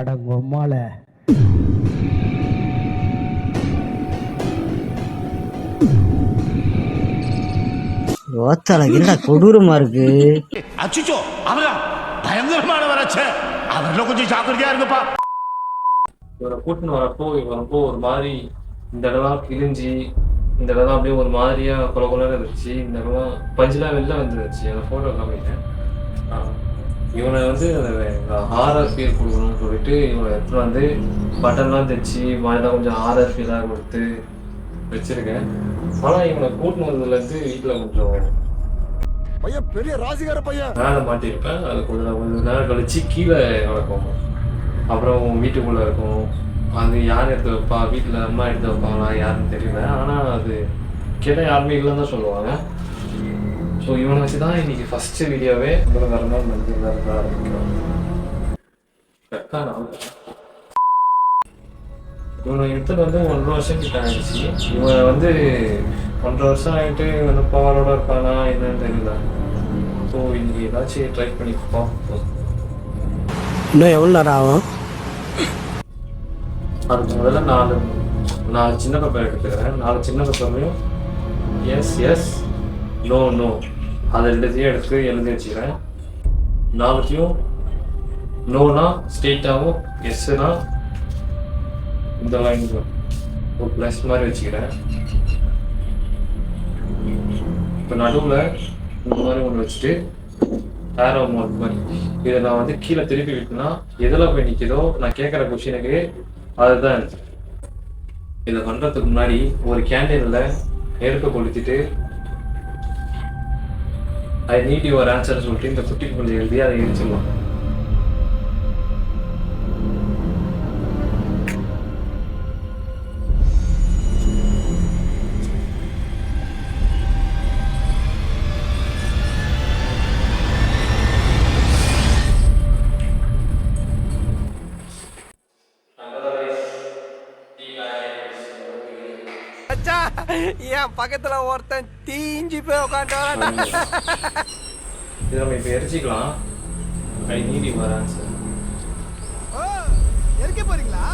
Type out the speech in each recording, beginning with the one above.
அடங்கொம்மால ஓத்தால என்னடா கொடூரமா இருக்கு. அச்சுச்சோ அவன் பயங்கரமானவராச்சே, அவர்ல கொஞ்சம் ஜாக்கிரதையா இருங்கப்பா. இவரை கூட்டின்னு வரப்போ ஒரு மாதிரி இந்த இடம்லாம் கிழிஞ்சி, இந்த இடம் அப்படியே ஒரு மாதிரியா கொல இருந்துச்சு. இந்த இடம் பஞ்செலாம் வெளில வந்துருச்சு. அந்த ஃபோட்டோ காமிட்டேன். இவனை வந்து ஹாரர் ஃபீல் கொடுக்கணும்னு சொல்லிட்டு இவனை எடுத்துகிட்டு வந்து பட்டன்லாம் தைச்சி மழைலாம் கொஞ்சம் ஹாரர் ஃபீலாக கொடுத்து வச்சிருக்கேன். ஆனால் இவனை கூட்டின்னு வந்ததுலேருந்து வீட்டில் கொஞ்சம் பையன் பெரிய ராசிகார பையன் மேலே மாட்டியிருப்பேன். அது கொஞ்சம் நேரம் கழிச்சு கீழே வளர்க்கும். அப்புறம் வீட்டுக்குள்ளே இருக்கும். அது யார் எடுத்து வைப்பா, வீட்டில் அம்மா எடுத்து வைப்பாங்களா யாருன்னு தெரியல. ஆனால் அது கேட்டால் யாருமே இல்லைன்னு தான் சொல்லுவாங்க. ஸோ இவனை வச்சு தான் இன்னைக்கு ஃபஸ்ட்டு வீடியோவே இவ்வளோ வேறு நாள் வந்து ஆரம்பிக்கிறோம். இவனை எடுத்துட்டு வந்து 1.5 வருஷம் கிட்ட ஆயிடுச்சு. இவன் வந்து 1.5 வருஷம் ஆகிட்டு வந்து பவரோட இருப்பானா என்னன்னு தெரியல. ஸோ இன்னைக்கு ஏதாச்சும் ட்ரை பண்ணி பார்ப்போம். இன்னும் எவ்வளோ நேரம் ஆகும்? அதுக்கு முதல்ல 4 சின்ன பேப்பர் எடுத்துக்கிறேன். 4 சின்ன பேப்பர்லையும் எஸ் நோ நோ அதை எடுத்து எழுதி வச்சுக்கிறேன். 4த்தையும் நோனா ஸ்ட்ரெயிட்டாகவும், எஸ்னா இந்த லைன் ஒரு ப்ளஸ் மாதிரி வச்சுக்கிறேன். இப்போ நடுவில் இந்த மாதிரி ஒன்று வச்சுட்டு ஏரோ மார்க் மாதிரி இதை நான் வந்து கீழே திருப்பி விட்டுனா எதில் போய் நிற்கிதோ நான் கேட்குற கொஷினுக்கு அதுதான். இதை பண்ணுறதுக்கு முன்னாடி ஒரு கேண்டீனில் நெருப்பை கொளுத்திட்டு ஐ நீட் யுவர் ஆன்சர் சொல்லிட்டு இந்த குட்டி கொஞ்சம் எழுதி அதை எரிச்சிடலாம். என் பக்கத்துல ஒருத்தன் தீஞ்சு போய் உட்காந்து இதை நம்ம இப்போ எரிச்சிக்கலாம். I need your answer. எரிக்க போறீங்களா?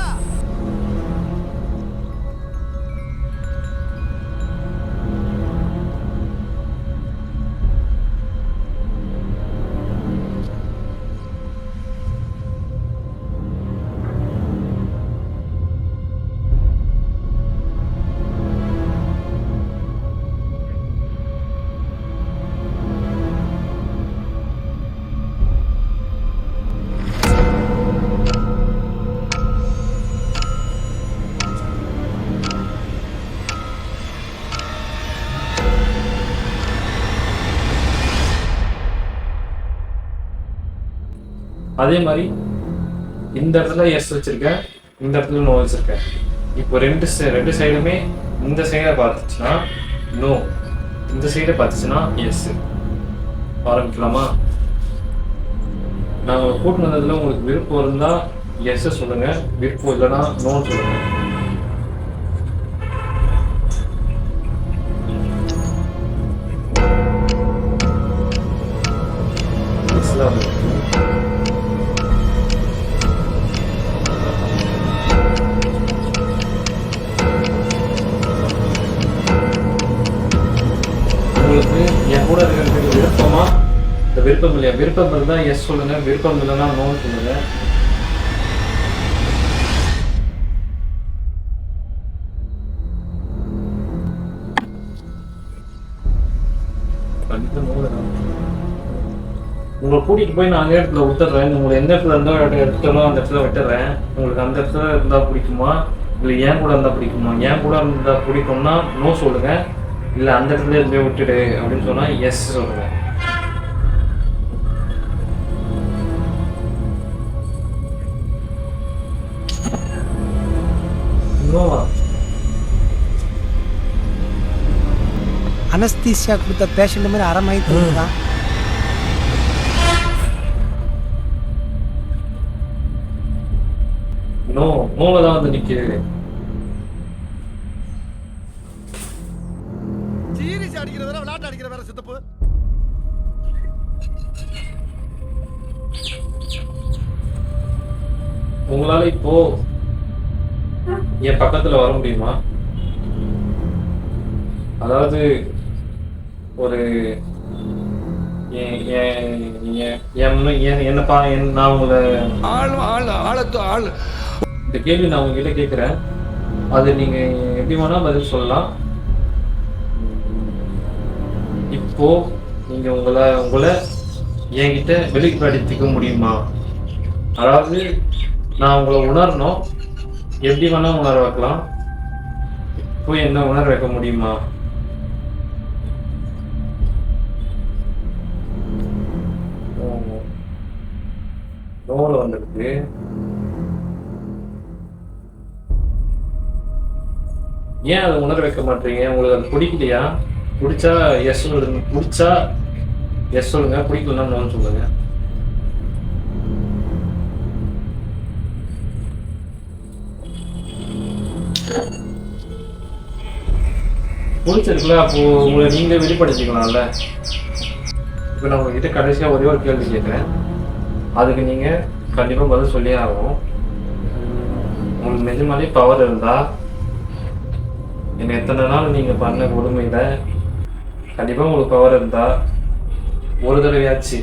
அதே மாதிரி இந்த இடத்துல எஸ் வச்சிருக்கேன், இந்த இடத்துல நோ வச்சிருக்கேன். இப்போ ரெண்டு சைடுமே இந்த சைடை பார்த்துச்சுன்னா நோ, இந்த சைடை பார்த்துச்சுன்னா எஸ். ஆரம்பிக்கலாமா? நான் உங்களை கூட்டின்னு வந்ததுல உங்களுக்கு விருப்பம் இருந்தால் எஸ் சொல்லுங்க, விருப்பம் இல்லைன்னா நோன்னு சொல்லுங்க. உங்களுக்கு என் கூட இருக்கிறதுக்கு விருப்பமா இந்த விருப்பம் இல்லையா? விருப்பம் இருந்தால் எஸ் சொல்லுங்க, விருப்பம் இல்லைன்னா நோன்னு சொல்லுங்க. உங்களை கூட்டிகிட்டு போய் நான் அந்த இடத்துல விட்டுறேன். உங்களுக்கு எந்த இடத்துல இருந்தால் எடுத்தாலும் அந்த இடத்துல விட்டுறேன். உங்களுக்கு அந்த இடத்துல இருந்தால் பிடிக்குமா, இல்லை ஏன் கூட இருந்தால் பிடிக்குமா? ஏன் கூட இருந்தால் பிடிக்கும்னா நோ சொல்லுங்க, இல்லை அந்த இடத்துல எதுவுமே விட்டுடு அப்படின்னு சொன்னால் எஸ் சொல்லுங்க. அனஸ்தீசியா கொடுத்த பேஷண்ட் மாதிரி அரைமாயிட்டு தான். நோவதான் வந்து நிற்கிறது. சீரியஸ் அடிக்கிறத விளையாட்டு அடிக்கிற வேற சித்தப்பு. உங்களால இப்போ என் பக்கத்துல வர முடியுமா? அதாவது ஒரு என்னப்பா நான் உங்களை இந்த கேள்வி நான் உங்ககிட்ட கேட்குறேன். அது நீங்க எப்படி வேணா பதில் சொல்லலாம். இப்போ நீங்க உங்களை என்கிட்ட வெளிப்படுத்திக்க முடியுமா? அதாவது நான் உங்களை உணரணும், எப்படி வேணா உணர வைக்கலாம். இப்போ என்ன உணர வைக்க முடியுமா? நோல வந்திருக்கு. ஏன் அதை உணர வைக்க மாட்டீங்க? உங்களுக்கு அது பிடிக்கலையா? பிடிச்சா எஸ் சொல்லுங்க, பிடிச்சா எஸ் சொல்லுங்க, பிடிக்கலன்னா நோன்னு சொல்லுங்க. பிடிச்சிருக்குல்ல, அப்போ உங்களை நீங்களே வெளிப்படுத்திக்கலாம்ல. இப்போ நான் உங்ககிட்ட கடைசியாக ஒரே ஒரு கேள்வி கேட்குறேன், அதுக்கு நீங்கள் கண்டிப்பாக பதில் சொல்லியே ஆகும். உங்களுக்கு நிஜமாலே பவர் இருந்தால் என்ன எத்தனை நாள் நீங்கள் பண்ண கொடுமையில் கண்டிப்பாக உங்களுக்கு பவர் இருந்தால் ஒரு தடவையாச்சு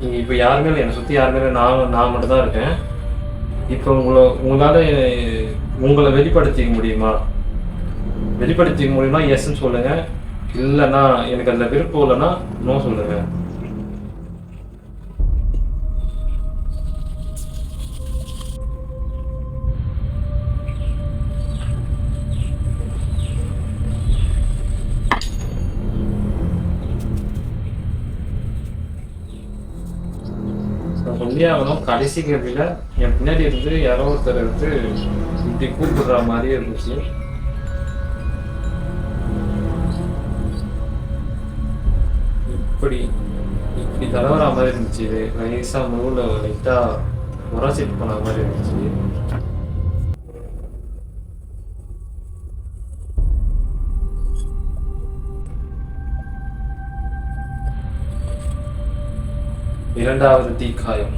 நீங்கள் இப்போ யாருமே இல்லை, என்னை சுற்றி யாருமே இல்லை, நான் மட்டும்தான் இருக்கேன். இப்போ உங்களால் உங்களை வெளிப்படுத்திக்க முடியுமா? வெளிப்படுத்திக்க முடியுமா எஸ்ன்னு சொல்லுங்க, இல்லைன்னா எனக்கு அதில் விருப்பம் இல்லைன்னா நோ சொல்லுங்க. சொல்லி ஆகணும். கடைசி கேள்வியில் என் பின்னாடி இருந்து யாரோ ஒருத்தர் வந்து இப்படி கூப்பிடுற மாதிரியே இருந்துச்சு. இப்படி தடவரா மாதிரி இருந்துச்சு. இது நைஸா முழுல லைட்டா உரசிட்டு போன மாதிரி இருந்துச்சு. இரண்டாவது தீக்காயம்.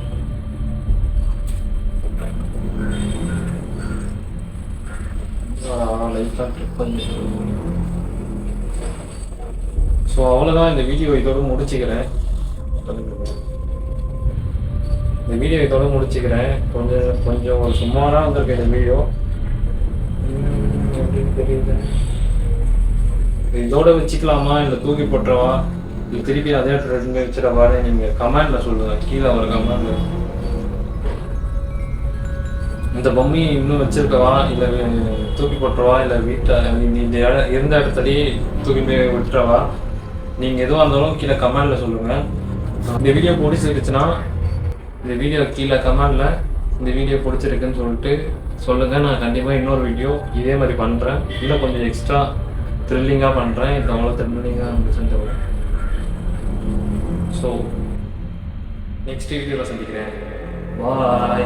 ஸோ அவ்வளோதான், இந்த வீடியோ இதோட முடிச்சுக்கிறேன். கொஞ்சம் ஒரு சுமாராக வந்திருக்கு இந்த வீடியோ. தெரியல, இதோட வச்சுக்கலாமா இல்லை தூக்கி போட்டுறவா, இல்லை திருப்பி அதே இடத்துல வச்சிடவான்னு நீங்கள் கமெண்ட்ல சொல்லுங்க. கீழே ஒரு கமெண்ட்ல இந்த பொம்மி இன்னும் வச்சிருக்கவா இல்லை தூக்கி போட்டுருவா, இல்லை இந்த இருந்த இடத்துலயே தூக்கி போய் விட்டுறவா, நீங்கள் எதுவாக இருந்தாலும் கீழே கமெண்டில் சொல்லுங்கள். இந்த வீடியோ பிடிச்சிருக்குச்சுன்னா இந்த வீடியோ கீழே கமெண்டில் இந்த வீடியோ பிடிச்சிருக்குன்னு சொல்லிட்டு சொல்லுங்கள். நான் கண்டிப்பாக இன்னொரு வீடியோ இதே மாதிரி பண்ணுறேன், இன்னும் கொஞ்சம் எக்ஸ்ட்ரா த்ரில்லிங்காக பண்ணுறேன். இது அவ்வளோ த்ரில்லிங்காக இருந்துச்சுன்னு. ஸோ நெக்ஸ்ட் வீடியோவில் சந்திக்கிறேன். பாய்.